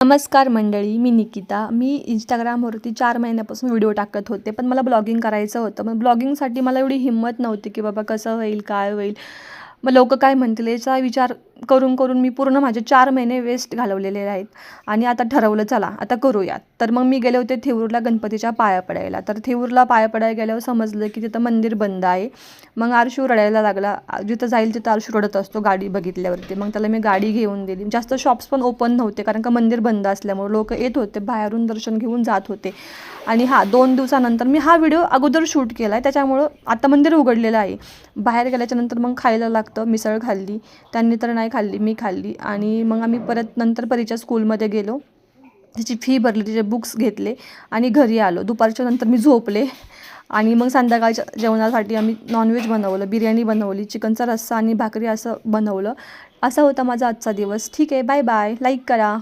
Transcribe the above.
नमस्कार मंडळी, मी निकिता. मी Instagramवरती 4 महिन्यापासून व्हिडिओ टाकत होते, पण मला ब्लॉगिंग करायचं होतं. मग ब्लॉगिंगसाठी मला एवढी हिंमत नव्हती, की बाबा कसं होईल, काय होईल? मग लोकं काय म्हणतील याचा विचार करून मी पूर्ण माझे 4 महिने वेस्ट घालवलेले आहेत आणि आता ठरवलं चला आता करूयात. तर मग मी गेले होते थेऊरला गणपतीच्या पाया पडायला. तर थेऊरला पाया पडायला गेल्यावर समजलं, की तिथं मंदिर बंद आहे. मग आरशू रडायला लागला. जिथं जाईल तिथं आरशू रडत असतो गाडी बघितल्यावरती. मग त्याला मी गाडी घेऊन दिली. जास्त शॉप्स पण ओपन नव्हते कारण का मंदिर बंद असल्यामुळे लोकं येत होते, बाहेरून दर्शन घेऊन जात होते. आणि हां, 2 दिवसानंतर मी हा व्हिडिओ अगोदर शूट केला आहे, त्याच्यामुळं आता मंदिर उघडलेलं आहे. बाहेर गेल्याच्यानंतर मग खायला लागतं. मिसळ खाल्ली, त्यांनी तर नाही खाल्ली, मी खाल्ली. आणि मग आम्ही परत नंतर परीच्या स्कूलमध्ये गेलो, तिची फी भरली, तिचे बुक्स घेतले आणि घरी आलो. दुपारच्या नंतर मी झोपले आणि मग संध्याकाळच्या जेवणासाठी आम्ही नॉनव्हेज बनवलं, बिर्याणी बनवली, चिकनचा रस्सा आणि भाकरी असं बनवलं. असा होता माझा आजचा दिवस. ठीक आहे, बाय बाय. लाईक करा.